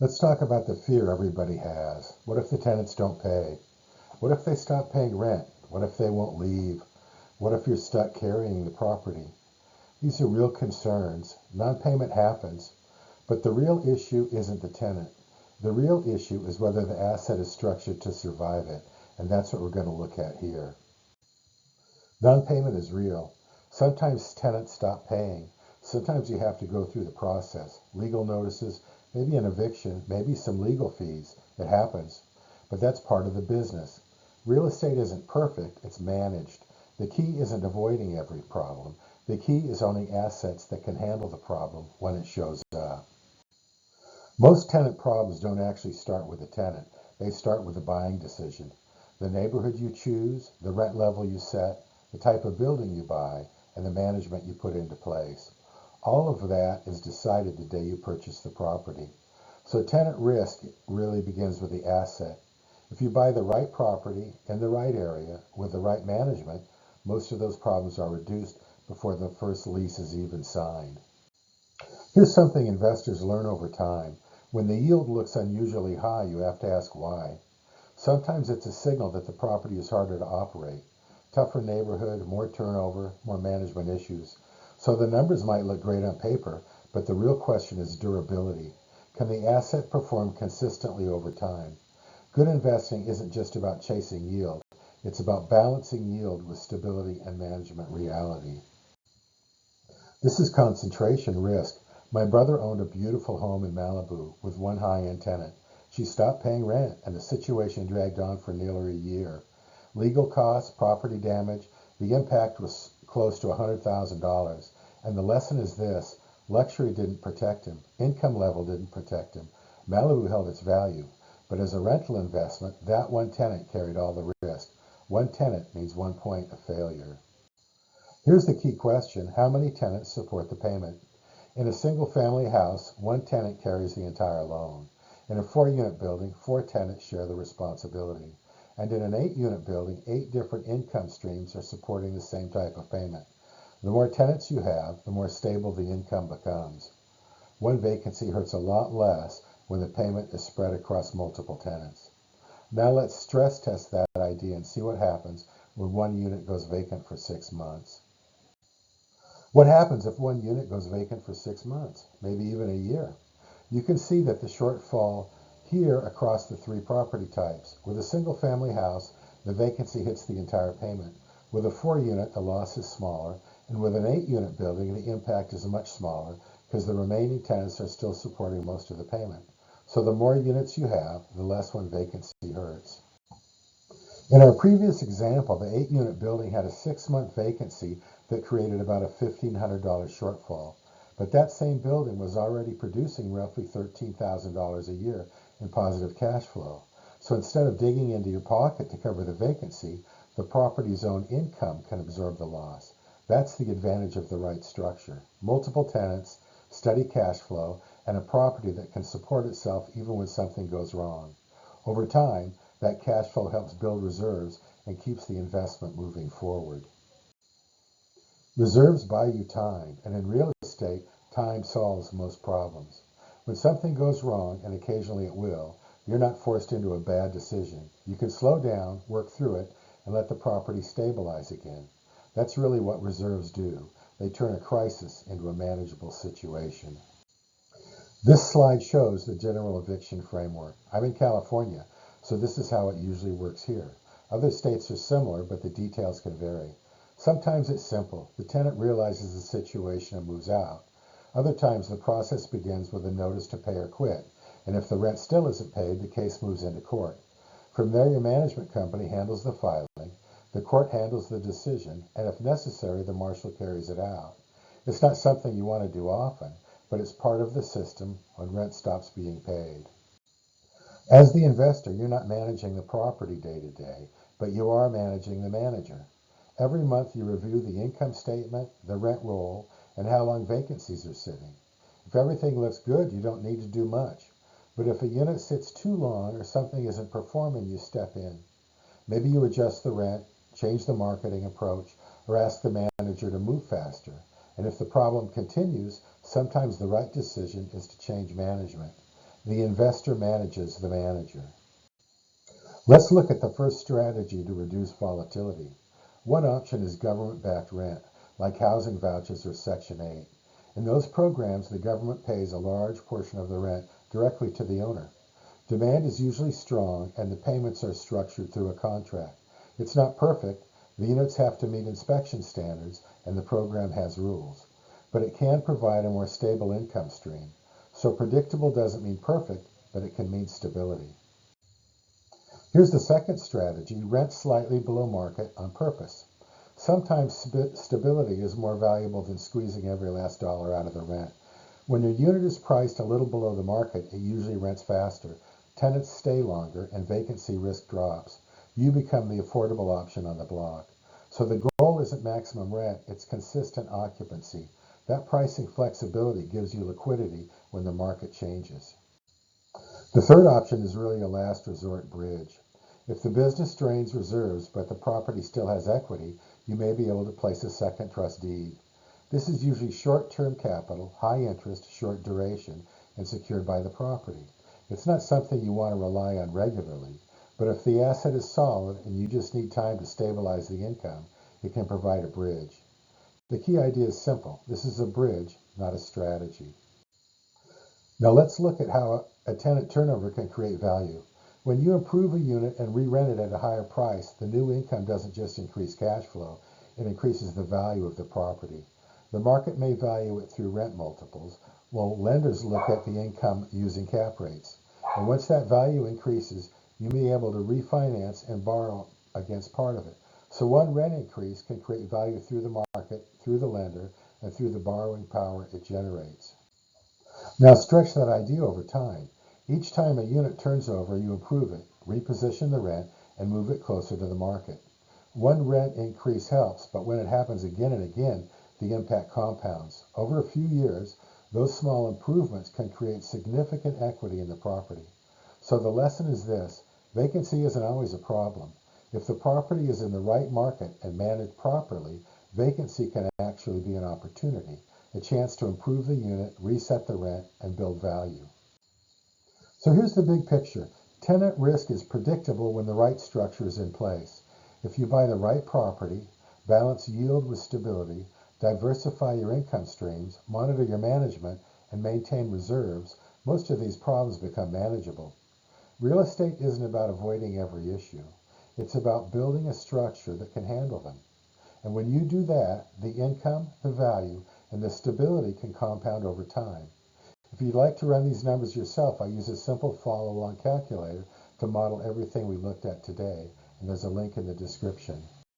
Let's talk about the fear everybody has. What if the tenants don't pay? What if they stop paying rent? What if they won't leave? What if you're stuck carrying the property? These are real concerns. Non-payment happens, but the real issue isn't the tenant. The real issue is whether the asset is structured to survive it, and that's what we're going to look at here. Non-payment is real. Sometimes tenants stop paying. Sometimes you have to go through the process. Legal notices, maybe an eviction, maybe some legal fees. It happens. But that's part of the business. Real estate isn't perfect, it's managed. The key isn't avoiding every problem. The key is owning assets that can handle the problem when it shows up. Most tenant problems don't actually start with the tenant. They start with the buying decision. The neighborhood you choose, the rent level you set, the type of building you buy, and the management you put into place. All of that is decided the day you purchase the property. So tenant risk really begins with the asset. If you buy the right property in the right area with the right management, most of those problems are reduced before the first lease is even signed. Here's something investors learn over time. When the yield looks unusually high, you have to ask why. Sometimes it's a signal that the property is harder to operate. Tougher neighborhood, more turnover, more management issues. So the numbers might look great on paper, but the real question is durability. Can the asset perform consistently over time? Good investing isn't just about chasing yield. It's about balancing yield with stability and management reality. This is concentration risk. My brother owned a beautiful home in Malibu with one high-end tenant. She stopped paying rent, and the situation dragged on for nearly a year. Legal costs, property damage, the impact was close to $100,000. And the lesson is this: luxury didn't protect him, income level didn't protect him. Malibu held its value, but as a rental investment, that one tenant carried all the risk. One tenant means 1 point of failure. Here's the key question: how many tenants support the payment? In a single-family house, one tenant carries the entire loan. In a 4-unit building, 4 tenants share the responsibility. And in an 8-unit building, 8 different income streams are supporting the same type of payment. The more tenants you have, the more stable the income becomes. One vacancy hurts a lot less when the payment is spread across multiple tenants. Now let's stress test that idea and see what happens when one unit goes vacant for 6 months. What happens if one unit goes vacant for 6 months, maybe even a year? You can see that the shortfall here across the 3 property types. With a single-family house, the vacancy hits the entire payment. With a 4-unit, the loss is smaller, and with an 8-unit building, the impact is much smaller because the remaining tenants are still supporting most of the payment. So the more units you have, the less one vacancy hurts. In our previous example, the 8-unit building had a 6-month vacancy that created about a $1,500 shortfall. But that same building was already producing roughly $13,000 a year in positive cash flow. So instead of digging into your pocket to cover the vacancy, the property's own income can absorb the loss. That's the advantage of the right structure. Multiple tenants, steady cash flow, and a property that can support itself even when something goes wrong. Over time, that cash flow helps build reserves and keeps the investment moving forward. Reserves buy you time, and in real estate, time solves most problems. When something goes wrong, and occasionally it will, you're not forced into a bad decision. You can slow down, work through it, and let the property stabilize again. That's really what reserves do. They turn a crisis into a manageable situation. This slide shows the general eviction framework. I'm in California, so this is how it usually works here. Other states are similar, but the details can vary. Sometimes it's simple. The tenant realizes the situation and moves out. Other times the process begins with a notice to pay or quit, and if the rent still isn't paid, the case moves into court. From there, your management company handles the filing, the court handles the decision, and if necessary, the marshal carries it out. It's not something you want to do often, but it's part of the system when rent stops being paid. As the investor, you're not managing the property day to day, but you are managing the manager. Every month you review the income statement, the rent roll, and how long vacancies are sitting. If everything looks good, you don't need to do much. But if a unit sits too long or something isn't performing, you step in. Maybe you adjust the rent, change the marketing approach, or ask the manager to move faster. And if the problem continues, sometimes the right decision is to change management. The investor manages the manager. Let's look at the first strategy to reduce volatility. One option is government-backed rent, like housing vouchers or Section 8. In those programs, the government pays a large portion of the rent directly to the owner. Demand is usually strong, and the payments are structured through a contract. It's not perfect. The units have to meet inspection standards, and the program has rules. But it can provide a more stable income stream. So predictable doesn't mean perfect, but it can mean stability. Here's the second strategy: rent slightly below market on purpose. Sometimes stability is more valuable than squeezing every last dollar out of the rent. When your unit is priced a little below the market, it usually rents faster, tenants stay longer, and vacancy risk drops. You become the affordable option on the block. So the goal isn't maximum rent, it's consistent occupancy. That pricing flexibility gives you liquidity when the market changes. The third option is really a last resort bridge. If the business drains reserves but the property still has equity, you may be able to place a second trust deed. This is usually short-term capital, high interest, short duration, and secured by the property. It's not something you want to rely on regularly, but if the asset is solid and you just need time to stabilize the income, it can provide a bridge. The key idea is simple. This is a bridge, not a strategy. Now let's look at how a tenant turnover can create value. When you improve a unit and re-rent it at a higher price, the new income doesn't just increase cash flow, it increases the value of the property. The market may value it through rent multiples, while lenders look at the income using cap rates. And once that value increases, you may be able to refinance and borrow against part of it. So one rent increase can create value through the market, through the lender, and through the borrowing power it generates. Now stretch that idea over time. Each time a unit turns over, you improve it, reposition the rent, and move it closer to the market. One rent increase helps, but when it happens again and again, the impact compounds. Over a few years, those small improvements can create significant equity in the property. So the lesson is this: vacancy isn't always a problem. If the property is in the right market and managed properly, vacancy can actually be an opportunity, a chance to improve the unit, reset the rent, and build value. So here's the big picture. Tenant risk is predictable when the right structure is in place. If you buy the right property, balance yield with stability, diversify your income streams, monitor your management, and maintain reserves, most of these problems become manageable. Real estate isn't about avoiding every issue. It's about building a structure that can handle them. And when you do that, the income, the value, and the stability can compound over time. If you'd like to run these numbers yourself, I use a simple follow-along calculator to model everything we looked at today, and there's a link in the description.